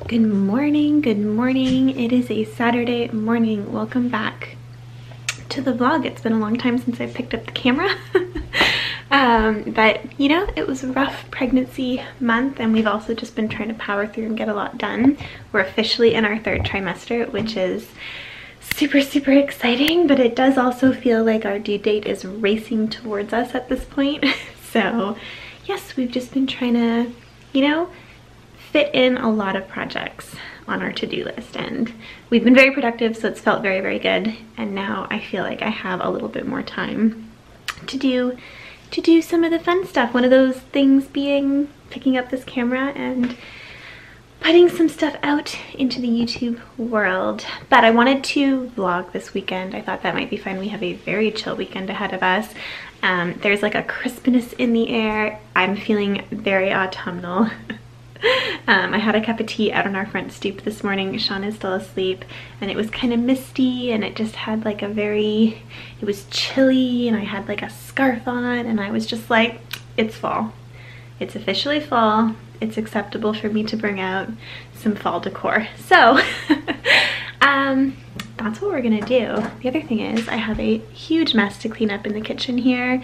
Good morning, good morning. It is a Saturday morning. Welcome back to the vlog. It's been a long time since I picked up the camera. But you know, it was a rough pregnancy month, and we've also just been trying to power through and get a lot done. We're officially in our third trimester, which is super exciting, but it does also feel like our due date is racing towards us at this point. So yes, we've just been trying to, you know, fit in a lot of projects on our to-do list, and we've been very productive, so it's felt very good. And now I feel like I have a little bit more time to do some of the fun stuff. One of those things being picking up this camera and putting some stuff out into the YouTube world. But I wanted to vlog this weekend. I thought that might be fun. We have a very chill weekend ahead of us. There's like a crispness in the air. I'm feeling very autumnal. I had a cup of tea out on our front stoop this morning. Shawn is still asleep, and it was kind of misty, and it just had like it was chilly, and I had like a scarf on, and I was just like, it's fall. It's officially fall. It's acceptable for me to bring out some fall decor. So that's what we're gonna do. The other thing is I have a huge mess to clean up in the kitchen here,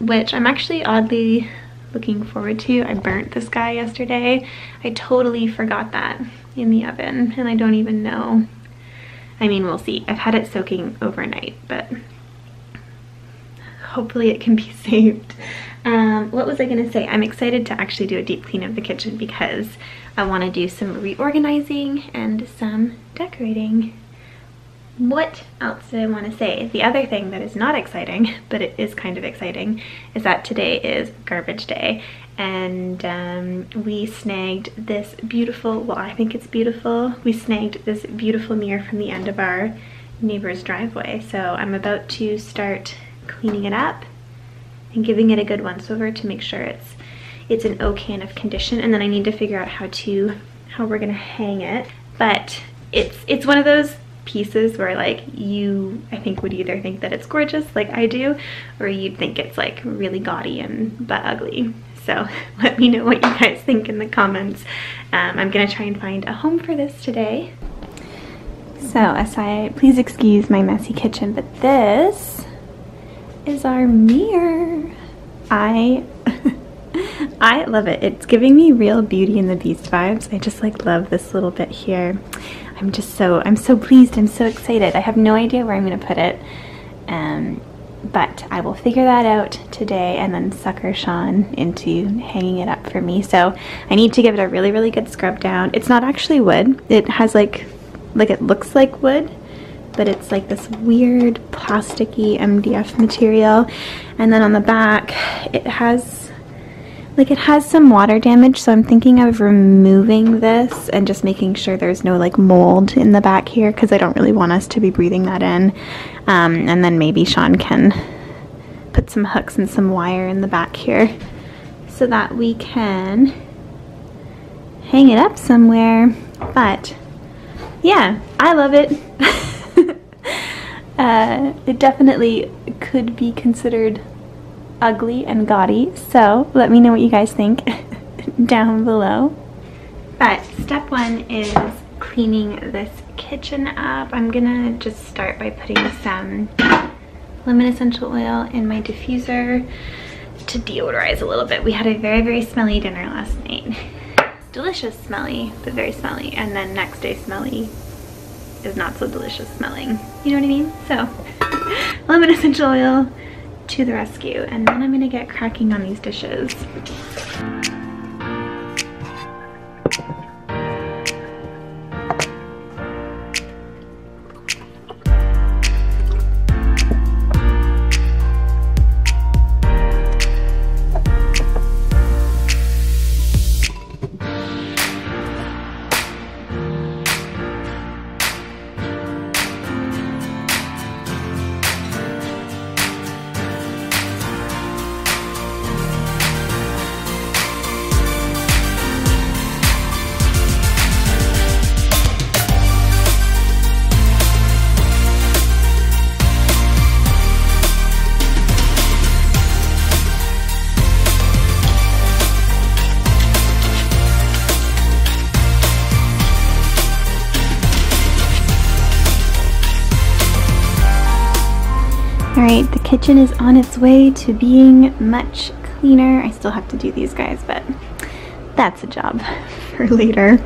which I'm actually oddly looking forward to. I burnt this guy yesterday. I totally forgot that in the oven, and I don't even know. I mean, we'll see. I've had it soaking overnight, but hopefully it can be saved. What was I gonna say? I'm excited to actually do a deep clean of the kitchen because I want to do some reorganizing and some decorating. What else did I want to say? The other thing that is not exciting, but it is kind of exciting, is that today is garbage day, and we snagged this beautiful, well, I think it's beautiful, we snagged this beautiful mirror from the end of our neighbor's driveway. So I'm about to start cleaning it up and giving it a good once over to make sure it's in okay enough condition, and then I need to figure out how we're gonna hang it. But it's one of those pieces where like I think would either think that it's gorgeous like I do, or you'd think it's like really gaudy and but ugly. So let me know what you guys think in the comments. I'm gonna try and find a home for this today. So please excuse my messy kitchen, but this is our mirror. I love it. It's giving me real Beauty and the Beast vibes. I just like love this little bit here. I'm so pleased. I'm so excited. I have no idea where I'm gonna put it, but I will figure that out today and then sucker Shawn into hanging it up for me. So I need to give it a really good scrub down. It's not actually wood. It has like it looks like wood, but it's like this weird plasticky MDF material. And then on the back it has some water damage, so I'm thinking of removing this and just making sure there's no like mold in the back here, because I don't really want us to be breathing that in. And then maybe Shawn can put some hooks and some wire in the back here so that we can hang it up somewhere. But yeah, I love it. It definitely could be considered ugly and gaudy, so let me know what you guys think down below. But step one is cleaning this kitchen up. I'm gonna just start by putting some lemon essential oil in my diffuser to deodorize a little bit. We had a very smelly dinner last night. Delicious smelly, but very smelly, and then next day smelly is not so delicious smelling. You know what I mean? So lemon essential oil to the rescue, and then I'm gonna get cracking on these dishes. Alright, the kitchen is on its way to being much cleaner. I still have to do these guys, but that's a job for later.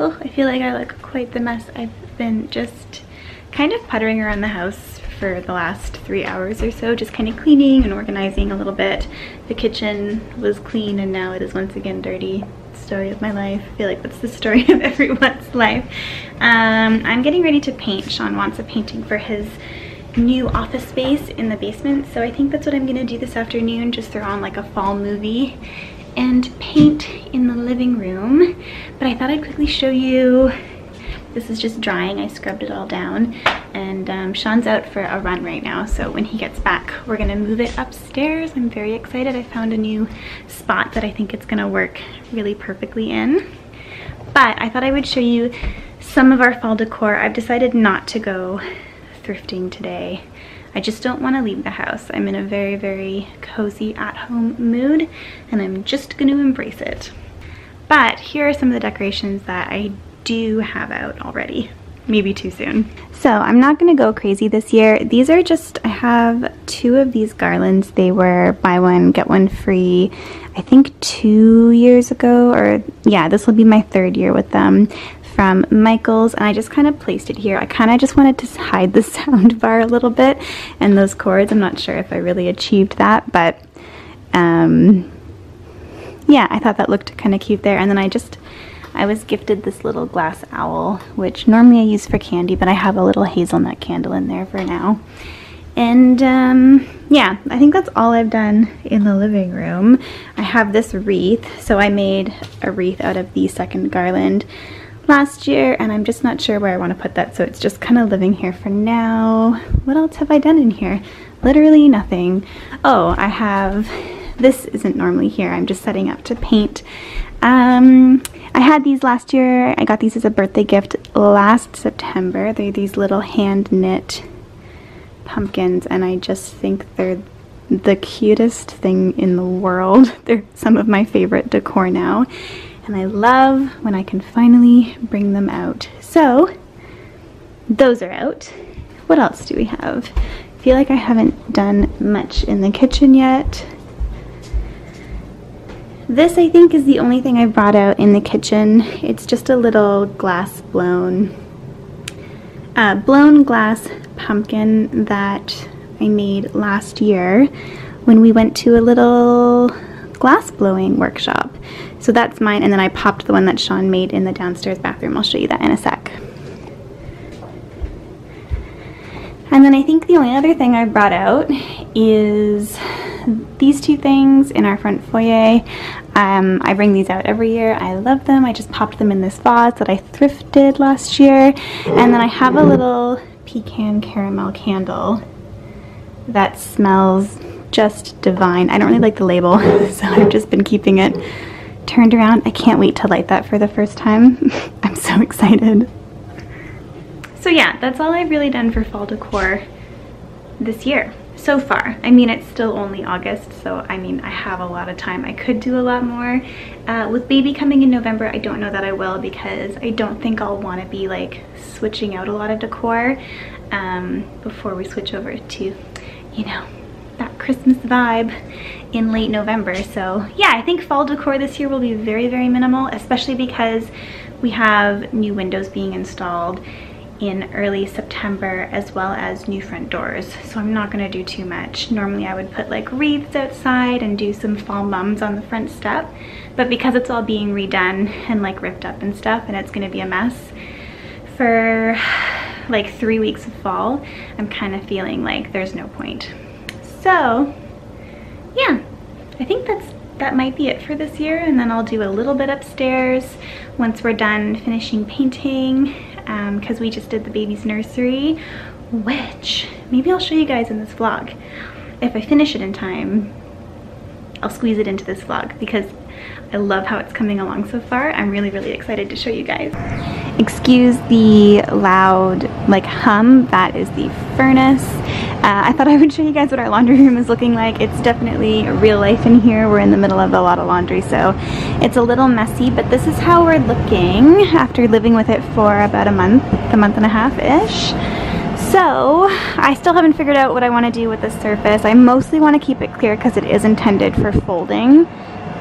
Oh, I feel like I look quite the mess. I've been just kind of puttering around the house for the last 3 hours or so, just kind of cleaning and organizing a little bit. The kitchen was clean and now it is once again dirty. Story of my life. I feel like that's the story of everyone's life. I'm getting ready to paint. Shawn wants a painting for his new office space in the basement, so I think that's what I'm gonna do this afternoon, just throw on like a fall movie and paint in the living room. But I thought I'd quickly show you, this is just drying. I scrubbed it all down, and Shawn's out for a run right now, so when he gets back we're gonna move it upstairs. I'm very excited. I found a new spot that I think it's gonna work really perfectly in. But I thought I would show you some of our fall decor. I've decided not to go thrifting today. I just don't want to leave the house. I'm in a very, very cozy at-home mood, and I'm just going to embrace it. But here are some of the decorations that I do have out already. Maybe too soon. So I'm not going to go crazy this year. These are just, I have 2 of these garlands. They were buy one, get one free, I think 2 years ago, or yeah, this will be my 3rd year with them, from Michaels, and I just kind of placed it here. I kind of just wanted to hide the sound bar a little bit and those cords. I'm not sure if I really achieved that, but yeah, I thought that looked kind of cute there. And then I was gifted this little glass owl, which normally I use for candy, but I have a little hazelnut candle in there for now. And yeah, I think that's all I've done in the living room. I have this wreath, so I made a wreath out of the 2nd garland last year, and I'm just not sure where I want to put that, so it's just kind of living here for now. What else have I done in here? Literally nothing. Oh, I have, this isn't normally here. I'm just setting up to paint. I had these last year. I got these as a birthday gift last September. They're these little hand knit pumpkins, and I just think they're the cutest thing in the world. They're some of my favorite decor now, and I love when I can finally bring them out. So those are out. What else do we have? I feel like I haven't done much in the kitchen yet. This, I think, is the only thing I brought out in the kitchen. It's just a little glass blown glass pumpkin that I made last year when we went to a little glass blowing workshop. So that's mine, and then I popped the one that Shawn made in the downstairs bathroom. I'll show you that in a sec. And then I think the only other thing I brought out is these 2 things in our front foyer. I bring these out every year. I love them. I just popped them in this vase that I thrifted last year. And then I have a little pecan caramel candle that smells just divine. I don't really like the label, so I've just been keeping it turned around. I can't wait to light that for the first time. I'm so excited. So yeah, that's all I've really done for fall decor this year so far. I mean, it's still only August, so I mean, I have a lot of time. I could do a lot more. With baby coming in November, I don't know that I will, because I don't think I'll want to be like switching out a lot of decor before we switch over to, you know, that Christmas vibe in late November. So yeah, I think fall decor this year will be very, very minimal, especially because we have new windows being installed in early September, as well as new front doors. So I'm not gonna do too much. Normally I would put like wreaths outside and do some fall mums on the front step, but because it's all being redone and like ripped up and stuff, and it's gonna be a mess for like 3 weeks of fall, I'm kind of feeling like there's no point. So yeah, I think that's that might be it for this year, and then I'll do a little bit upstairs once we're done finishing painting, because we just did the baby's nursery, which maybe I'll show you guys in this vlog. If I finish it in time, I'll squeeze it into this vlog because I love how it's coming along so far. I'm really, really excited to show you guys. Excuse the loud like hum, that is the furnace. I thought I would show you guys what our laundry room is looking like. It's definitely real life in here. We're in the middle of a lot of laundry, so it's a little messy, but this is how we're looking after living with it for about a month and a half-ish. So I still haven't figured out what I want to do with the surface. I mostly want to keep it clear because it is intended for folding.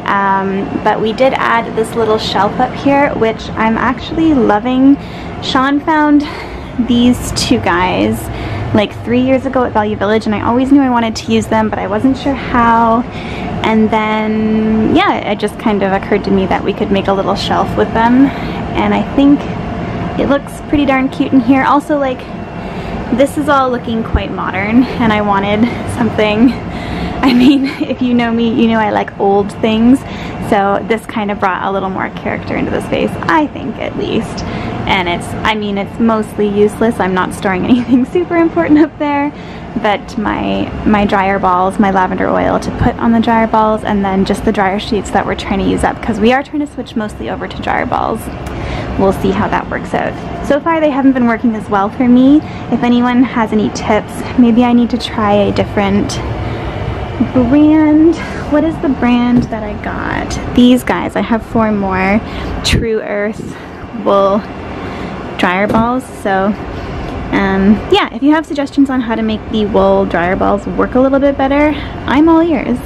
But we did add this little shelf up here, which I'm actually loving. Shawn found these two guys like 3 years ago at Value Village, and I always knew I wanted to use them, but I wasn't sure how. And then, yeah, it just kind of occurred to me that we could make a little shelf with them, and I think it looks pretty darn cute in here. Also, like, this is all looking quite modern, and I wanted something, I mean, if you know me, you know I like old things, so this kind of brought a little more character into the space, I think, at least. And it's mostly useless. I'm not storing anything super important up there, but my dryer balls, my lavender oil to put on the dryer balls, and then just the dryer sheets that we're trying to use up, because we are trying to switch mostly over to dryer balls. We'll see how that works out. So far they haven't been working as well for me. If anyone has any tips, maybe I need to try a different brand. What is the brand that I got? These guys. I have 4 more True Earth wool dryer balls. So yeah, if you have suggestions on how to make the wool dryer balls work a little bit better, I'm all ears.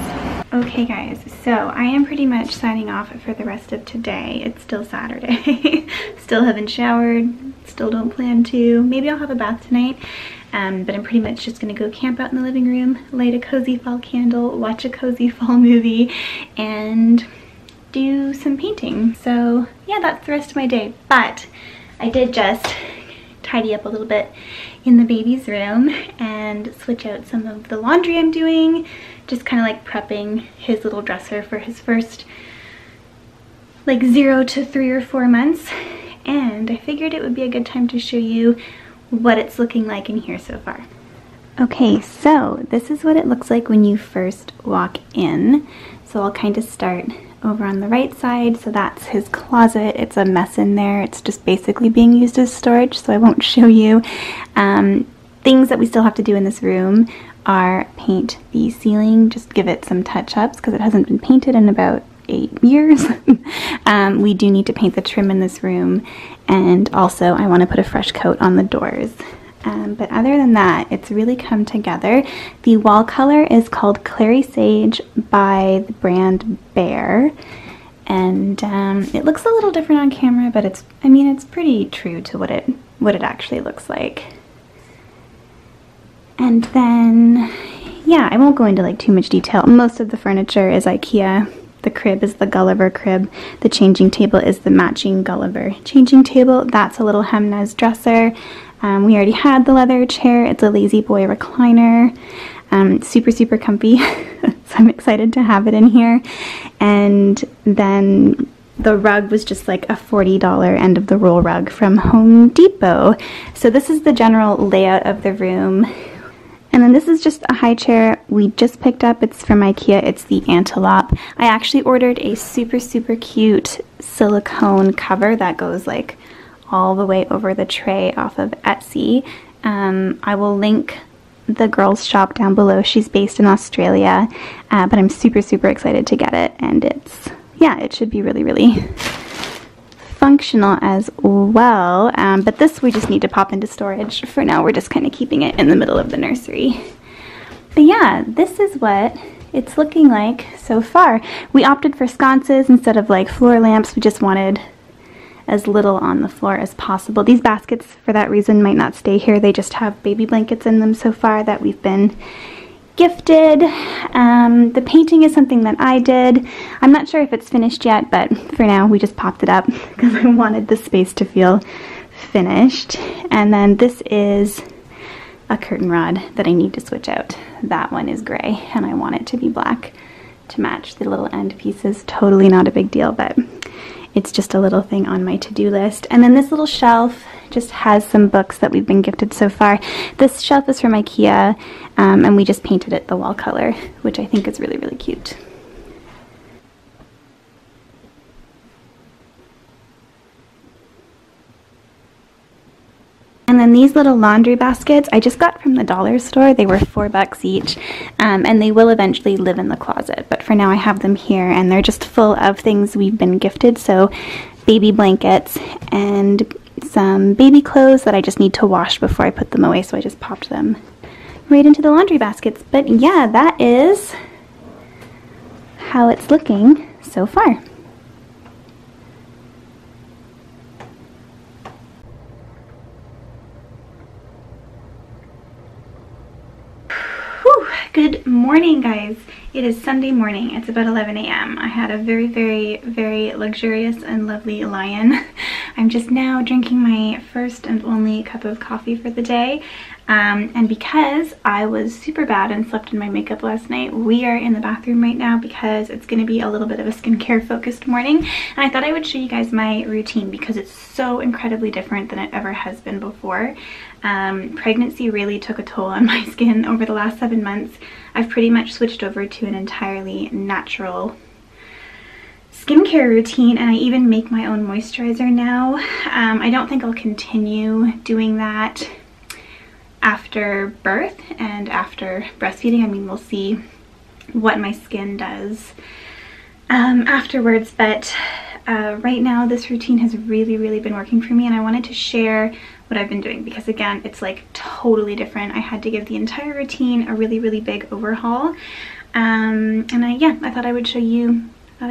Okay guys, so I am pretty much signing off for the rest of today. It's still Saturday. Still haven't showered, still don't plan to. Maybe I'll have a bath tonight, but I'm pretty much just gonna go camp out in the living room, light a cozy fall candle, watch a cozy fall movie, and do some painting. So yeah, that's the rest of my day. But I did just tidy up a little bit in the baby's room and switch out some of the laundry I'm doing, just kind of like prepping his little dresser for his first like 0 to 3 or 4 months. And I figured it would be a good time to show you what it's looking like in here so far. Okay, so this is what it looks like when you first walk in. So I'll kind of start over on the right side. So that's his closet. It's a mess in there. It's just basically being used as storage, so I won't show you. Things that we still have to do in this room are paint the ceiling, just give it some touch-ups because it hasn't been painted in about 8 years. We do need to paint the trim in this room, and also I want to put a fresh coat on the doors. But other than that, it's really come together. The wall color is called Clary Sage by the brand Bear, and it looks a little different on camera, but it's pretty true to what it actually looks like. And then, yeah, I won't go into like too much detail. Most of the furniture is IKEA. The crib is the Gulliver crib. The changing table is the matching Gulliver changing table. That's a little Hemnes dresser. We already had the leather chair. It's a Lazy Boy recliner. Super, super comfy. So I'm excited to have it in here. And then the rug was just like a $40 end of the roll rug from Home Depot. So this is the general layout of the room. And then this is just a high chair we just picked up. It's from IKEA. It's the Antelope. I actually ordered a super, super cute silicone cover that goes like all the way over the tray off of Etsy. I will link the girl's shop down below. She's based in Australia, but I'm super, super excited to get it. And it's, yeah, it should be really, really functional as well, but this we just need to pop into storage. For now, we're just kind of keeping it in the middle of the nursery. But yeah, this is what it's looking like so far. We opted for sconces instead of like floor lamps. We just wanted as little on the floor as possible. These baskets, for that reason, might not stay here. They just have baby blankets in them so far that we've been gifted. The painting is something that I did. I'm not sure if it's finished yet, but for now we just popped it up because I wanted the space to feel finished. And then this is a curtain rod that I need to switch out. That one is gray and I want it to be black to match the little end pieces. Totally not a big deal, but it's just a little thing on my to-do list. And then this little shelf just has some books that we've been gifted so far. This shelf is from IKEA, and we just painted it the wall color, which I think is really, really cute. And then these little laundry baskets I just got from the dollar store. They were $4 each, and they will eventually live in the closet. But for now I have them here, and they're just full of things we've been gifted. So baby blankets and some baby clothes that I just need to wash before I put them away. So I just popped them right into the laundry baskets. But yeah, that is how it's looking so far. Good morning, guys. It is Sunday morning. It's about 11 a.m. I had a very, very, very luxurious and lovely lie-in. I'm just now drinking my first and only cup of coffee for the day. And because I was super bad and slept in my makeup last night, we are in the bathroom right now because it's going to be a little bit of a skincare focused morning. And I thought I would show you guys my routine because it's so incredibly different than it ever has been before. Pregnancy really took a toll on my skin over the last 7 months. I've pretty much switched over to an entirely natural skincare routine, and I even make my own moisturizer now. I don't think I'll continue doing that after birth and after breastfeeding. I mean, we'll see what my skin does afterwards, but right now this routine has really, really been working for me, and I wanted to share what I've been doing because, again, it's like totally different. I had to give the entire routine a really, really big overhaul, and I thought I would show you what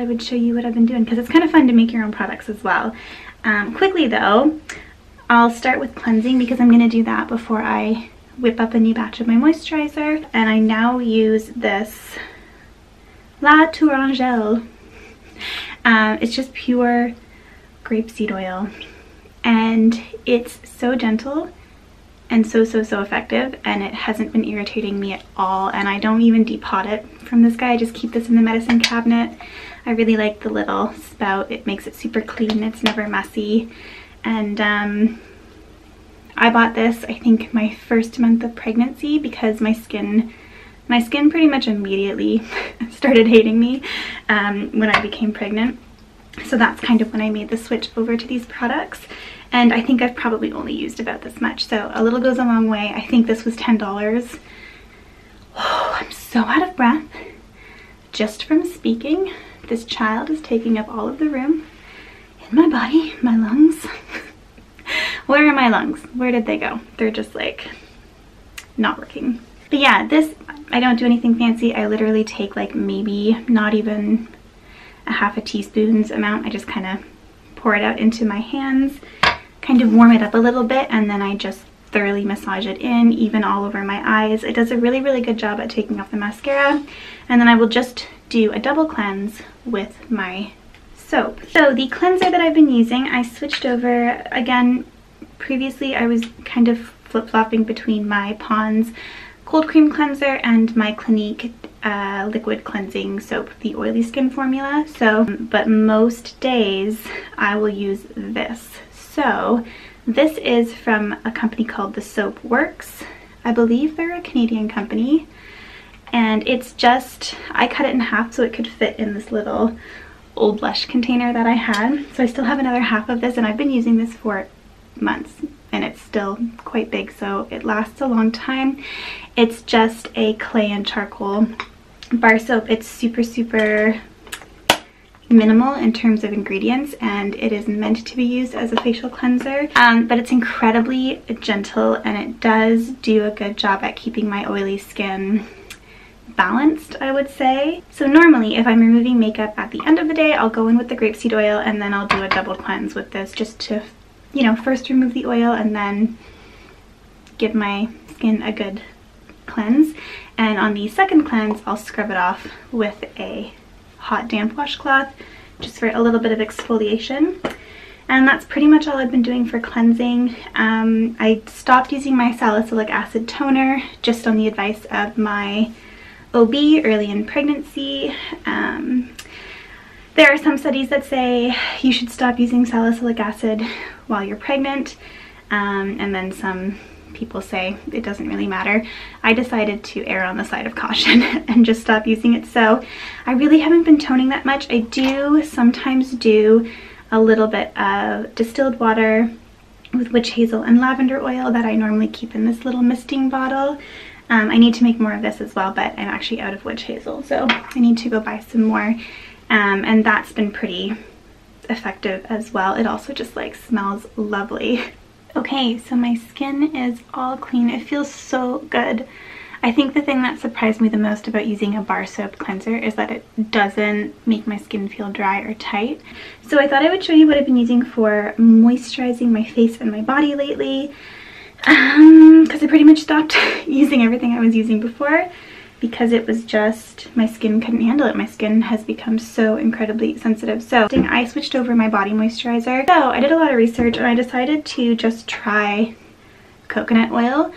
I've been doing because it's kind of fun to make your own products as well. Quickly though, I'll start with cleansing because I'm going to do that before I whip up a new batch of my moisturizer. And I now use this La Tourangelle. It's just pure grapeseed oil, and it's so gentle and so effective, and it hasn't been irritating me at all. And I don't even depot it from this guy. I just keep this in the medicine cabinet. I really like the little spout. It makes it super clean. It's never messy. And I bought this, I think, my first month of pregnancy because my skin pretty much immediately started hating me when I became pregnant. So that's kind of when I made the switch over to these products. And I think I've probably only used about this much. So a little goes a long way. I think this was $10. Oh, I'm so out of breath just from speaking. This child is taking up all of the room in my body, my lungs. Where are my lungs? Where did they go? They're just like not working. But yeah, this, I don't do anything fancy. I literally take like maybe not even a half a teaspoon's amount. I just kind of pour it out into my hands, kind of warm it up a little bit, and then I just thoroughly massage it in, even all over my eyes. It does a really, really good job at taking off the mascara. And then I will just do a double cleanse with my soap. So the cleanser that I've been using, I switched over again. Previously I was kind of flip-flopping between my Pond's cold cream cleanser and my Clinique liquid cleansing soap, the oily skin formula. So, but most days I will use this. So this is from a company called The Soap Works. I believe they're a Canadian company. And it's just, I cut it in half so it could fit in this little Old Blush container that I had. So I still have another half of this, and I've been using this for months and it's still quite big, so it lasts a long time. It's just a clay and charcoal bar soap. It's super minimal in terms of ingredients, and it is meant to be used as a facial cleanser, but it's incredibly gentle, and it does do a good job at keeping my oily skin balanced, I would say. So normally if I'm removing makeup at the end of the day, I'll go in with the grapeseed oil and then I'll do a double cleanse with this just to, you know, first remove the oil and then give my skin a good cleanse. And on the second cleanse, I'll scrub it off with a hot damp washcloth just for a little bit of exfoliation. And that's pretty much all I've been doing for cleansing. I stopped using my salicylic acid toner just on the advice of my OB, early in pregnancy. There are some studies that say you should stop using salicylic acid while you're pregnant, and then some people say it doesn't really matter. I decided to err on the side of caution and just stop using it. So I really haven't been toning that much. I do sometimes do a little bit of distilled water with witch hazel and lavender oil that I normally keep in this little misting bottle. I need to make more of this as well, but I'm actually out of witch hazel, so I need to go buy some more. And that's been pretty effective as well. It also just like smells lovely. Okay, so my skin is all clean. It feels so good. I think the thing that surprised me the most about using a bar soap cleanser is that it doesn't make my skin feel dry or tight. So I thought I would show you what I've been using for moisturizing my face and my body lately. Because I pretty much stopped using everything I was using before because it was just, my skin couldn't handle it. My skin has become so incredibly sensitive. So I switched over my body moisturizer. So I did a lot of research and I decided to just try coconut oil.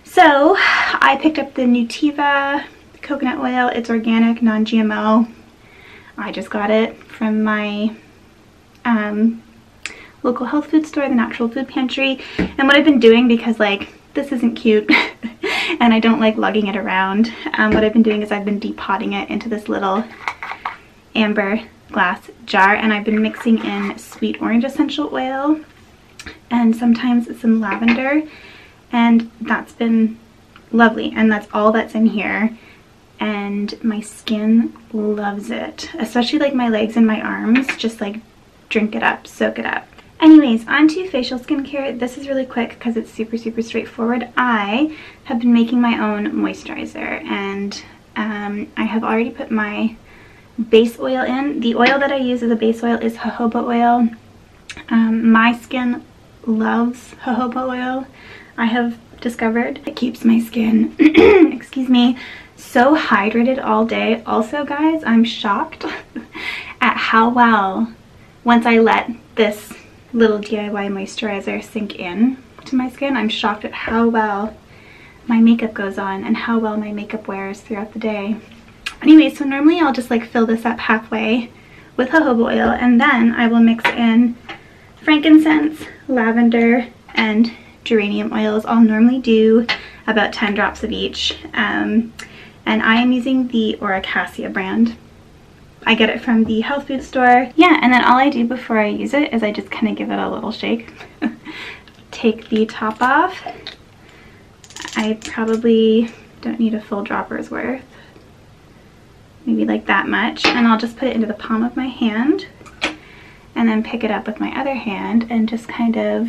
So I picked up the Nutiva coconut oil. It's organic, non-GMO. I just got it from my local health food store, the Natural Food Pantry. And what I've been doing, because like this isn't cute and I don't like lugging it around, what I've been doing is I've been depotting it into this little amber glass jar, and I've been mixing in sweet orange essential oil and sometimes some lavender, and that's been lovely. And that's all that's in here, and my skin loves it, especially like my legs and my arms just like drink it up, soak it up. Anyways, on to facial skincare. This is really quick because it's super straightforward. I have been making my own moisturizer, and I have already put my base oil in. The oil that I use as a base oil is jojoba oil. My skin loves jojoba oil. I have discovered it keeps my skin, excuse me, so hydrated all day. Also, guys, I'm shocked at how well, once I let this little DIY moisturizer sink in to my skin, I'm shocked at how well my makeup goes on and how well my makeup wears throughout the day. Anyway, so normally I'll just like fill this up halfway with jojoba oil, and then I will mix in frankincense, lavender, and geranium oils. I'll normally do about 10 drops of each, and I am using the Oracacia brand. I get it from the health food store. Yeah, and then all I do before I use it is I just kind of give it a little shake. Take the top off. I probably don't need a full dropper's worth. Maybe like that much. And I'll just put it into the palm of my hand and then pick it up with my other hand and just kind of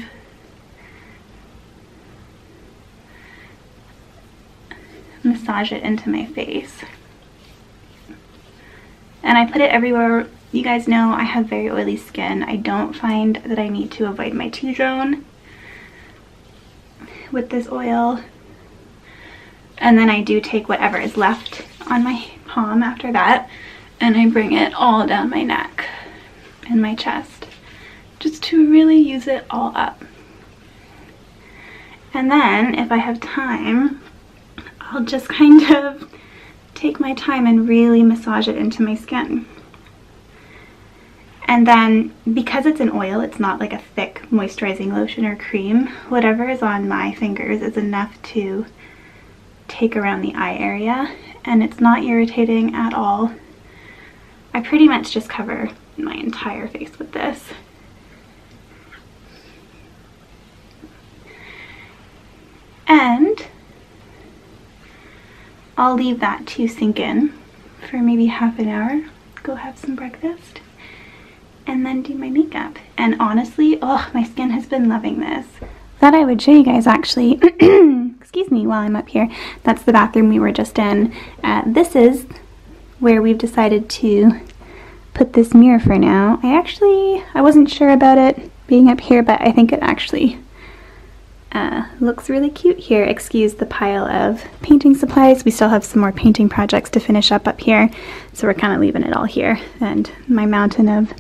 massage it into my face. And I put it everywhere. You guys know I have very oily skin. I don't find that I need to avoid my T-zone with this oil. And then I do take whatever is left on my palm after that, and I bring it all down my neck and my chest just to really use it all up. And then if I have time, I'll just kind of take my time and really massage it into my skin. And then because it's an oil, it's not like a thick moisturizing lotion or cream. Whatever is on my fingers is enough to take around the eye area, and it's not irritating at all. I pretty much just cover my entire face with this. And I'll leave that to sink in for maybe half an hour, go have some breakfast, and then do my makeup. And honestly, oh, my skin has been loving this. Thought I would show you guys actually, excuse me, while I'm up here. That's the bathroom we were just in. This is where we've decided to put this mirror for now. I wasn't sure about it being up here, but I think it actually looks really cute here. Excuse the pile of painting supplies. We still have some more painting projects to finish up here, so we're kind of leaving it all here. And my mountain of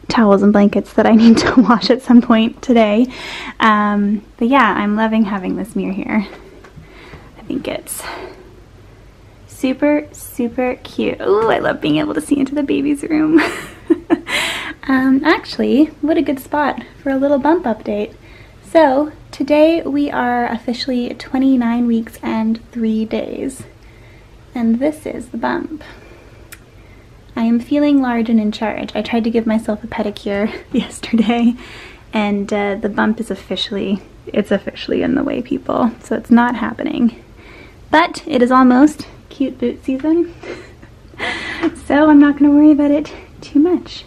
towels and blankets that I need to wash at some point today. But yeah, I'm loving having this mirror here. I think it's super, super cute. Oh, I love being able to see into the baby's room. Actually, what a good spot for a little bump update. So today we are officially 29 weeks and 3 days. And this is the bump. I am feeling large and in charge. I tried to give myself a pedicure yesterday, and the bump is officially in the way, people. So it's not happening. But it is almost cute boot season, so I'm not gonna worry about it too much.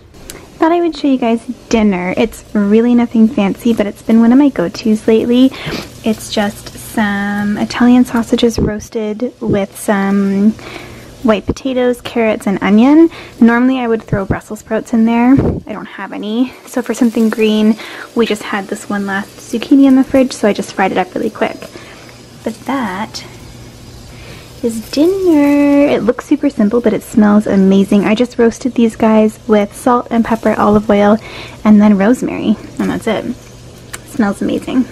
Thought I would show you guys dinner. It's really nothing fancy, but it's been one of my go-tos lately. It's just some Italian sausages roasted with some white potatoes, carrots, and onion. Normally I would throw Brussels sprouts in there. I don't have any. So for something green, we just had this one last zucchini in the fridge, so I just fried it up really quick. But that is dinner. It looks super simple, but it smells amazing. I just roasted these guys with salt and pepper, olive oil, and then rosemary, and that's it. It smells amazing.